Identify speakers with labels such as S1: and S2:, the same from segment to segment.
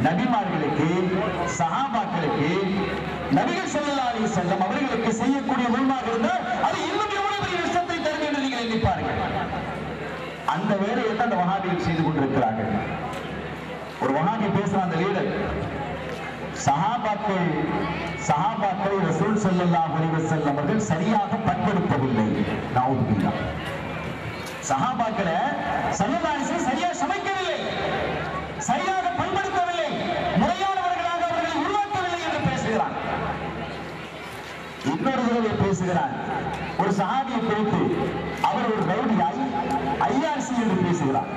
S1: நபிமார்களுக்கு சஹாபாக்களுக்கு நபிகள் ஸல்லல்லாஹு அலைஹி வஸல்லம் அவர்களுக்கு செய்யக்கூடிய உண்மையாக இருந்தால் அது இன்னும் எவ்வளவு பெரிய விஷயத்தை தரும் என்று நீங்கள் எண்ணி பாருங்கள். அந்த வேலையை தான் அந்த வஹாபிகள் செய்து கொண்டிருக்கிறார்கள். ஒரு வஹாபி பேசுற அந்த லீடர் சஹாபாக்களை ரசூல் ஸல்லல்லாஹு அலைஹி வஸல்லம் அவர்கள் சரியாக பண்படுத்தவில்லை. நவுதுபில்லாஹ். சஹாபாக்களை ஸல்லல்லாஹு அலைஹி வஸல்லம் சரியாக சமைக்கவில்லை, சரியாக பண்படுத்தவில்லை, முறையானவர்களாக அவர்களை உருவாக்கவில்லை என்று பேசுகிறான். இன்னொரு தடவை பேசுகிறான் ஒரு சஹாபியை குறித்து, அவர் ஒரு ரவுடியாய் ஐஆர்சி என்று பேசுகிறார்.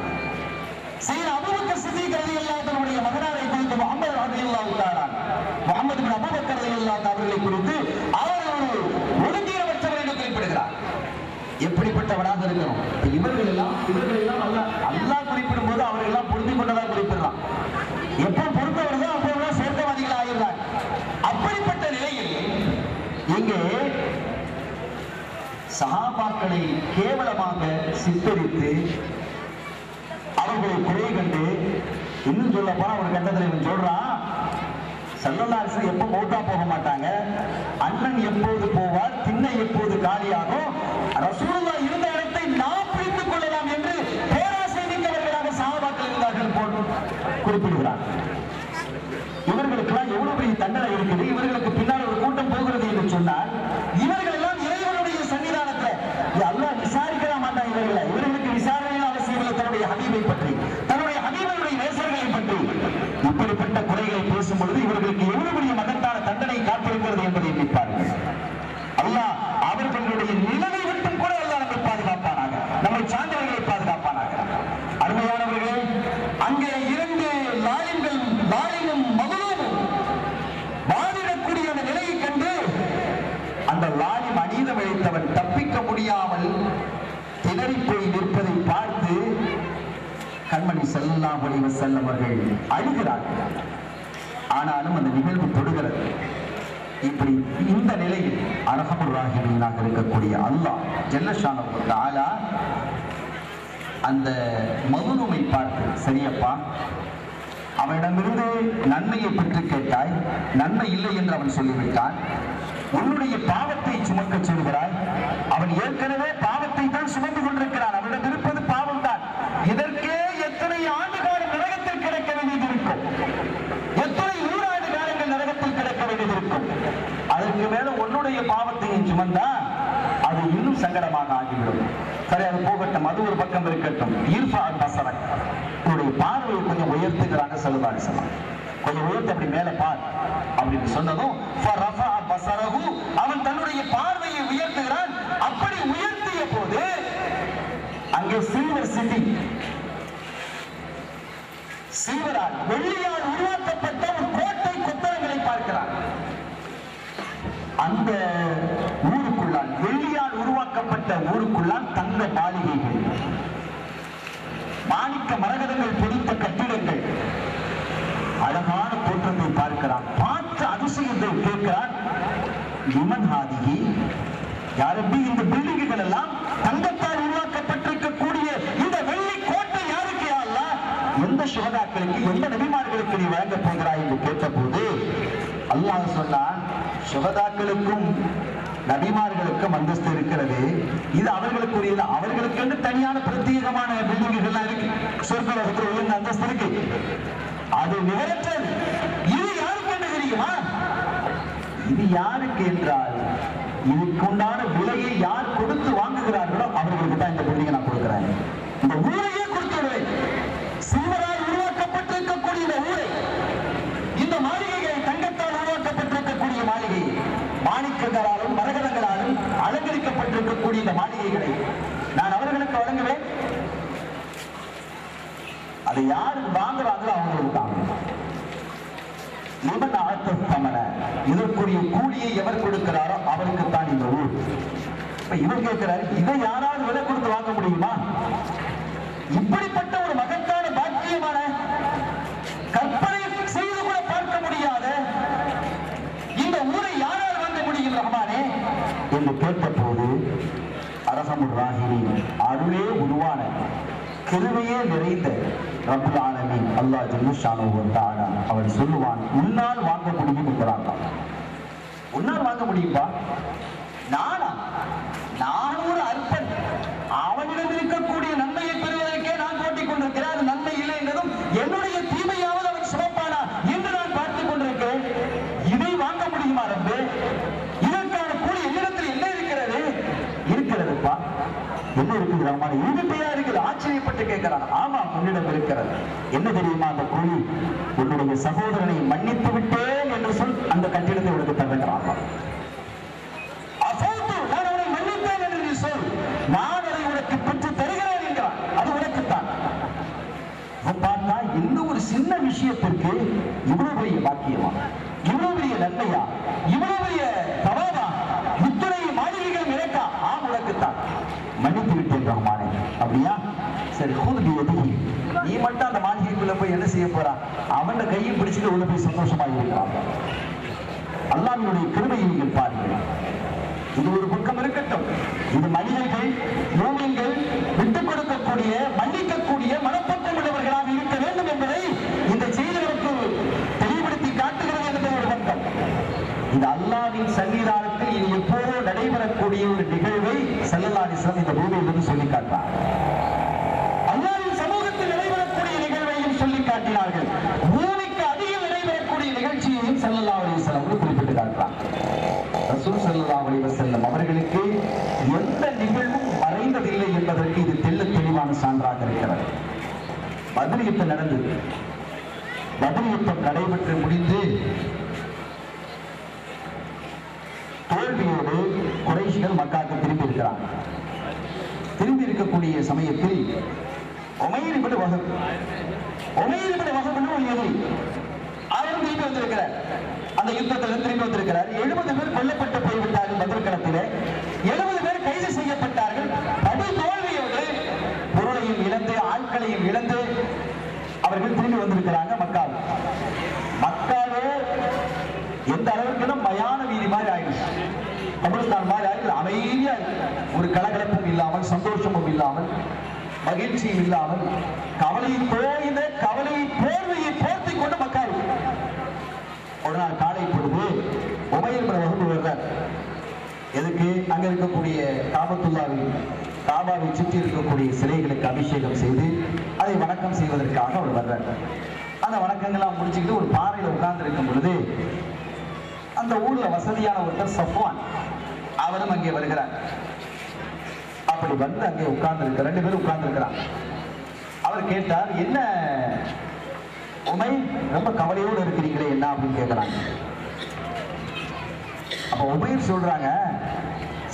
S1: சையத் அபூபக்கர் சித்திக் ரலியல்லாஹு தஆலாவுடைய மகனாரை குறித்து முஹம்மது ரலியல்லாஹு தஆலா முஹம்மது இப்னு அபூபக்கர் ரலியல்லாஹு தஆலா அவர்களை குறித்து அவர் ஒரு ஒழுங்கீனமற்றவர் என்று குறிப்பிடுகிறார். எப்படிப்பட்டவராக இருக்கணும்? இவர்கள் எல்லாம் அல்லாஹ் குறிப்பிடும் போது அவர்கள் எல்லாம் பொருந்திக் கொண்டதாக குறிப்பிடலாம். எப்போ பொறுத்த வருதோ அப்போதான் சொர்க்கவாதிகள் ஆகிறார். அப்படிப்பட்ட நிலையில் இங்கே சஹாபாக்களை கேவலமாக சித்தரித்து அவர்களை குறை கண்டு, இன்னும் சொல்ல போனா ஒரு கட்டத்தில் இவன் சொல்றான், ஸல்லல்லாஹு அலைஹி வஸல்லம் எப்போ மௌத்தா போக மாட்டாங்க, அண்ணன் எப்போது போவார், திண்ணை எப்போது காலியாகும், ரசூலுல்லாஹ் இருந்த இடத்தை நாம் பிடித்துக் கொள்ளலாம் என்று பேராசை மிக்கவர்களாக சஹாபாக்கள் இருந்தார்கள் போல் குறிப்பிடுகிறார். இவர்களுக்கெல்லாம் எவ்வளவு பெரிய தண்டனை இருக்குது, இவர்களுக்கு பின்னால் ஒரு கூட்டம் போகிறது என்று சொன்னால் இவர்கள் எல்லாம் இறைவனுடைய சன்னிதானத்தில் அல்லாஹ் விசாரிக்க மாட்டான். இவர்களுக்கு விசாரணையின் அவசியம் இல்லை. தன்னுடைய ஹபீபை பற்றி, தன்னுடைய ஹபீபனுடைய நேசர்களை பற்றி இப்படிப்பட்ட குறைகளை பேசும் பொழுது இவர்களுக்கு எவ்வளவு பெரிய மகத்தான தண்டனை காத்திருக்கிறது என்பதை எண்ணிப்பார்கள். அல்லாஹ் அவர்களுடைய நிலைமை விட்டும் கூட அல்லாஹ் நம்மை பாதுகாப்பானாக, நம்மை சார்ந்தவர்களை பாதுகாப்பானாக. அருமையானவர்களே, அங்கே இரண்டு லாலிமும் மதுலூமும் வாதிடக்கூடிய அந்த நிலையை கண்டு அந்த லாலிம் அநீதம் இழைத்தவன் தப்பிக்க முடியாமல் திணறி போய் நிற்பதை பார்த்து கண்மணி ஸல்லல்லாஹு அலைஹி வஸல்லம் அவர்கள் அழுகிறார்கள். ஆனாலும் அந்த நிகழ்வு தொடுகிறது. இப்படி இந்த நிலையில் அர்ஹமுர் ராஹிமீனாக இருக்கக்கூடிய அல்லாஹ் ஜல்ல ஷானஹு வ தஆலா அந்த மதுனுமை பார்த்து, சரியப்பா, அவனிடமிருந்து நன்மையை பெற்று கேட்டாய், நன்மை இல்லை என்று அவன் சொல்லிவிட்டான், உன்னுடைய பாவத்தை சுமக்க சொல்கிறாய், அவன் ஏற்கனவே பாவத்தை தான் சுமந்து கொண்டிருக்கிறான், அவனிடம் இருப்பது பாவம் தான், இதற்கே எத்தனை ஆண்டு காலம் நரகத்தில் கிடக்க வேண்டியது இருக்கும், எத்தனை 100 ஆண்டு காலங்கள் நரகத்தில் கிடக்க வேண்டியது இருக்கும், அதற்கு மேல உன்னுடைய பாவத்தையும் சுமந்தா அது இன்னும் சங்கடமாக ஆகிவிடும். சரி, அது போகட்டும், அது ஒரு பக்கம் இருக்கட்டும். ஈர்ஃபா பஸரக், உன்னுடைய பார்வையை கொஞ்சம் உயர்த்துகிறாங்க ஸல்லல்லாஹு அலைஹி வஸல்லம். கொஞ்சம் உயர்த்தி அப்படி மேல பார் அப்படின்னு சொன்னதும் ஃபரஃபா பஸரஹு, அவன் தன்னுடைய பார்வையை உயர்த்துகிறான். அப்படி உயர்த்திய போது அங்கே சில்வர் சிட்டி, சில்வரால் வெள்ளியால் உருவாக்கப்பட்ட ஒரு கோட்டை கொத்தளங்களை பார்க்கிறான். அந்த ஊருக்குள்ளால், வெள்ளியால் உருவாக்கப்பட்ட ஊருக்குள்ளால் தங்க மாளிகைகள், மாணிக்க மரகதங்கள் பொறித்த கட்டிடங்கள், அழகான தோற்றத்தை பார்க்கிறான். பார்த்த அதிசயத்தை கேட்கிறான், லிமன் ஹாதிஹி, யாரப்பி இந்த பில்டிங்குகள் எல்லாம் தங்கத்தால் உருவாக்கப்பட்டிருக்கக்கூடிய இந்த வெள்ளி கோட்டை யாருக்கு யா அல்லாஹ்? எந்த சுஹதாக்களுக்கு, எந்த நபிமார்களுக்கு நீ வழங்க போகிறாய் என்று கேட்டபோது அல்லாஹ் சொன்னான், சுஹதாக்களுக்கும் நபிமார்களுக்கும் அந்தஸ்து இருக்கிறது, இது அவர்களுக்குரியது, அவர்களுக்கு என்று தனியான பிரத்யேகமான பில்டிங்குகள் இருக்கு, சொர்க்கலோகத்தில் உயர்ந்த அந்தஸ்து இருக்கு, அது நிகழற்றது. இது யாருக்கு என்று தெரியுமா? இது யாருக்கு என்றால், இதுக்குண்டான விலையை யார் கொடுத்து வாங்குகிறார்களோ அவர்களுக்கு தான் இந்த பில்டிங்கை நான் கொடுக்கிறேன், இந்த ஊரையே கொடுத்து விடுவேன். சில்வரால் உருவாக்கப்பட்டிருக்கக்கூடிய இந்த ஊரை, இந்த மாளிகைகளை, தங்கத்தால் உருவாக்கப்பட்டிருக்கக்கூடிய மாளிகை, மாணிக்கங்களாலும் மரகதங்களாலும் அலங்கரிக்கப்பட்டிருக்கக்கூடிய இந்த மாளிகைகளை நான் அவர்களுக்கு வழங்குவேன். அதை யாரு வாங்குறாங்களோ அவங்களுக்கு தான். இவன் ஆத்தமன, இதற்குரிய கூலியை எவர் கொடுக்கிறாரோ அவருக்கு தான் இந்த ஊர். இவர் கேட்கிறாரு, இதை யாராவது விலை கொடுத்து வாங்க முடியுமா? இப்படிப்பட்ட ஒரு மகத்தான பாக்கியமான, கற்பனை செய்து கூட பார்க்க முடியாத இந்த ஊரை யாரால் வாங்க முடியும் ரஹ்மானே என்று கேட்ட போது அர்ஹமுர் ராஹிமீன், அருளே உருவான கிருபையே நிறைந்த ரப்பல் ஆலமீன் அல்லாஹ் ஜல்ல ஷானஹு வ தஆலா அவன் சொல்லுவான், உன்னால் வாங்க முடியும் என்கிறான். உன்னால் வாங்க முடியும்பா? நான் ஒரு அற்பன், அவனிடம் இருக்கக்கூடிய நன்மையை பெறுவதற்கே நான் போட்டிக் கொண்டிருக்கிறேன். அது நன்மை இல்லை என்றதும் என்னுடைய தீமையாவது அவன் சுமப்பானா என்று நான் பார்த்துக் கொண்டிருக்கிறேன். இதை வாங்க முடியுமா ரப்பே? இதற்கான கூலி என்னிடத்தில் என்ன இருக்கிறது? இருக்கிறதுப்பா. என்ன இருக்குது ரஹ்மான்? இருக்கையா இருக்குது. ஆச்சரியப்பட்டு கேட்கிறான். ஆமா, உன்னிடம் இருக்கிறது. என்ன தெரியுமா அந்த கூலி? உன்னுடைய சகோதரனை மன்னித்து விட்டேன் என்று சொல். அந்த கட்டிடத்தை உனக்கு தருகிறான். நான் அவனை மன்னித்தேன் என்று நீ சொல், நான் அதை உனக்கு பெற்று தருகிறேன் என்கிறான். அது உனக்குத்தான். பார்த்தா எந்த ஒரு சின்ன விஷயத்திற்கு இவ்வளவு பெரிய பாக்கியமா, இவ்வளவு பெரிய நன்மையா, இவ்வளவு பெரிய தவாதா, இத்துணை மாளிகைகள் இறக்கா? ஆம், உனக்குத்தான். மன்னித்து விட்டேன் ரஹ்மானே. அப்படியா? சரி, நீ மட்டும் அந்த மாளிகைக்குள்ள போய் என்ன செய்ய போறா? அவன் கையை பிடிச்சிட்டு உள்ள போய் சந்தோஷமாக இருக்கிறான். அல்லாஹ்வுடைய கிருபையை நீங்கள் பாருங்கள். இது ஒரு பக்கம் இருக்கட்டும். இது மனிதர்கள், மூமின்கள் விட்டுக் கொடுக்கக்கூடிய, மன்னிக்கக்கூடிய மனப்பக்கம் உள்ளவர்களாக இருக்க வேண்டும் என்பதை இந்த செய்திகளுக்கு தெளிவுபடுத்தி காட்டுகிறது என்பது ஒரு பக்கம். இது அல்லாஹ்வின் சன்னிதானத்தில் இது எப்போதோ நடைபெறக்கூடிய ஒரு நிகழ்வை ஸல்லல்லாஹு அலைஹி வஸல்லம் இந்த பூமியிலிருந்து சொல்லி காட்டார். அல்லாஹ்வின் சமூகத்தில் நடைபெறக்கூடிய நிகழ்வையும் சொல்லி காட்டினார்கள். பூமிக்கு அடியில் நடைபெறக்கூடிய நிகழ்ச்சியையும் ஸல்லல்லாஹு அலைஹி வஸல்லம் குறிப்பிட்டு காட்டுறார். ரசூல் ஸல்லல்லாஹு அலைஹி வஸல்லம் அவர்களுக்கு எந்த நிகழ்வும் மறைந்ததில்லை என்பதற்கு இது தெள்ளத் தெளிவான சான்றாக இருக்கிறது. பத்ர் யுத்தம் நடந்தது. பத்ர் யுத்தம் நடைபெற்று முடிந்து தோல்வியோடு குறைஷிகள் மக்காவுக்கு திரும்பி இருக்கிறார். திரும்பி இருக்கக்கூடிய சமயத்தில் உமைர் இப்னு வஹப் ஒரு எதிரி அவரும் திரும்பி வந்திருக்கிறார். அந்த யுத்தத்தில் திரும்பி வந்திருக்கிறார். 70 பேர் கொல்லப்பட்டு போய்விட்டார்கள். பத்ர் களத்திலே 70 பேர் கைது செய்யப்பட்டார்கள். படு தோல்வியோடு பொருளையும் இழந்து, ஆட்களையும் இழந்து அவர்கள் திரும்பி வந்திருக்கிறாங்க மக்காவே எந்த அளவுக்கு மயான வீதி மாதிரி ஆயிடுச்சு. கபிரஸ்தான் மாதிரி ஆயிடுச்சு. அமைதியா ஒரு கலகலப்பும் இல்லாமல், சந்தோஷமும் இல்லாமல், மகிழ்ச்சியும் இல்லாமல், கவலையை போர்வையை போர்த்திக் கொண்டு மக்கள் ஒரு நாள் காலை பொழுது உமைர் இப்னு வஹப் வர்றார். எதுக்கு? அங்க இருக்கக்கூடிய காபாவை சுற்றி இருக்கக்கூடிய சிலைகளுக்கு அபிஷேகம் செய்து அதை வணக்கம் செய்வதற்காக அவர் வர்றார். அந்த வணக்கங்கள்லாம் முடிச்சுக்கிட்டு ஒரு பாறையில் உட்கார்ந்து இருக்கும் பொழுது அந்த ஊர்ல வசதியான ஒருத்தர் சஃப்வான் அவரும் அங்கே வருகிறார். அப்படி வந்து அங்கே உட்கார்ந்து இருக்க 2 பேரும் உட்கார்ந்து இருக்கிறார். அவர் கேட்டார், என்ன உமைர், ரொம்ப கவலையோடு இருக்கிறீங்களே, என்ன அப்படின்னு கேட்கிறாங்க. அப்ப உமைர் சொல்றாங்க,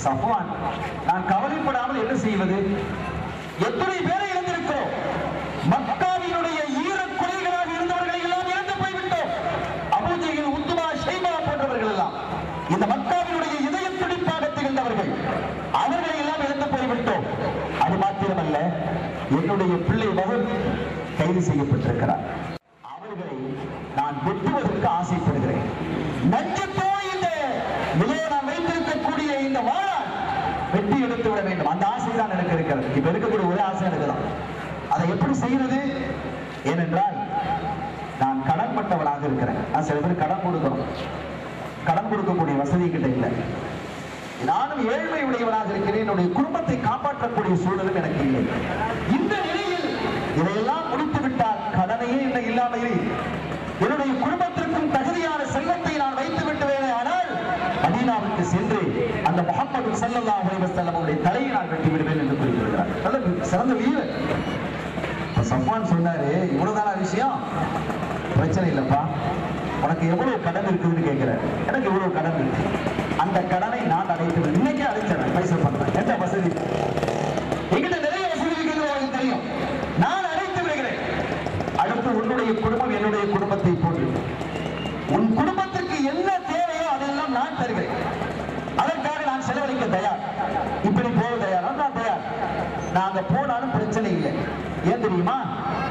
S1: சஃப்வான், நான் கவலைப்படாமல் என்ன செய்வது? எத்தனை பேரை இழந்திருக்கிறோம். மக்காவினுடைய ஈரக்குறைகளாக இருந்தவர்களை எல்லாம் இழந்து போய்விட்டோம். அபூ ஜஹல், உத்பா, ஷைபா போன்றவர்கள் எல்லாம் இந்த மக்காவினுடைய இதய துடிப்பாக திகழ்ந்தவர்கள், அவர்களை எல்லாம் இழந்து போய்விட்டோம். அது மாத்திரமல்ல, என்னுடைய பிள்ளை மகன் கைது செய்யப்பட்டிருக்கிறார். அவர்களை நான் வெட்டுவதற்கு ஆசைப்படுகிறேன். நஞ்சத்தோ இந்த நான் வைத்திருக்கக்கூடிய இந்த வாழால் வெட்டி எடுத்து விட வேண்டும். அந்த ஆசை தான் எனக்கு இருக்கிறது. இப்ப இருக்கக்கூடிய ஒரே ஆசை எனக்கு தான். அதை எப்படி செய்யறது? ஏனென்றால் நான் கடன்பட்டவனாக இருக்கிறேன். நான் சில பேர் கடன் கொடுக்கணும். கடன் கொடுக்கக்கூடிய வசதி கிட்ட இல்லை. நானும் ஏழ்மை உடையவனாக இருக்கிறேன். என்னுடைய குடும்பத்தை காப்பாற்றக்கூடிய சூழலும் எனக்கு இல்லை. இந்த நிலையில் இதையெல்லாம் முடித்து விட்டால் கடனையே என்ன இல்லாமல் என்னுடைய குடும்பத்திற்கும் தகுதியான செல்வத்தை நான் வைத்து விட்டுவேனே. ஆனால் மதீனாவுக்கு சென்று அந்த முஹம்மது ஸல்லல்லாஹு அலைஹி வஸல்லம் அவருடைய தலையை நான் வெட்டி விடுவேன் என்று குறிப்பிடுகிறார். நல்ல சிறந்த வீரர். சஃப்வான் சொன்னாரு, இவ்வளவுதான விஷயம்? பிரச்சனை இல்லப்பா, உனக்கு எவ்வளவு கடன் இருக்குதுன்னு கேட்கிற. எனக்கு இவ்வளவு கடன் இருக்கு. அந்த கடனை நான் அடைத்து இன்னைக்கே அடைச்சிடறேன். பைசா பண்றேன். எந்த வசதி எங்கிட்ட நிறைய வசதி இருக்கிறது உங்களுக்கு தெரியும். நான் அடைத்து விடுகிறேன். அடுத்து உன்னுடைய குடும்பம் என்னுடைய குடும்பத்தை போன்று உன் குடும்பத்துக்கு என்ன தேவையோ அதெல்லாம் நான் தருகிறேன். அதற்காக நான் செலவழிக்க தயார். இப்படி போக தயார். நான் தயார். நான் அங்க போனாலும் பிரச்சனை இல்லை. ஏன் தெரியுமா?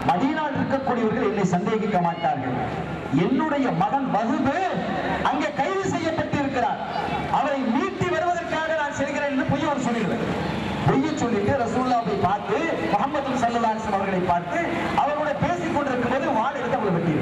S1: மதீனாவில் இருக்கக்கூடியவர்கள் என்னை சந்தேகிக்க மாட்டார்கள். என்னுடைய மகன் வஹ்பு அங்கே கைது செய்யப்பட்டு இருக்கிறார். அவரை மீட்டி வருவதற்காக நான் செல்கிறேன் என்று பொய்யோடு சொல்லிடுவேன். பொய்யை சொல்லிட்டு ரசூலுல்லாஹை பார்த்து முஹம்மது ஸல்லல்லாஹு அலைஹி வஸல்லம் அவர்களை பார்த்து அவர்களோட பேசிக் கொண்டிருக்கும் போது வாள் எடுத்து அவங்களை வெட்டி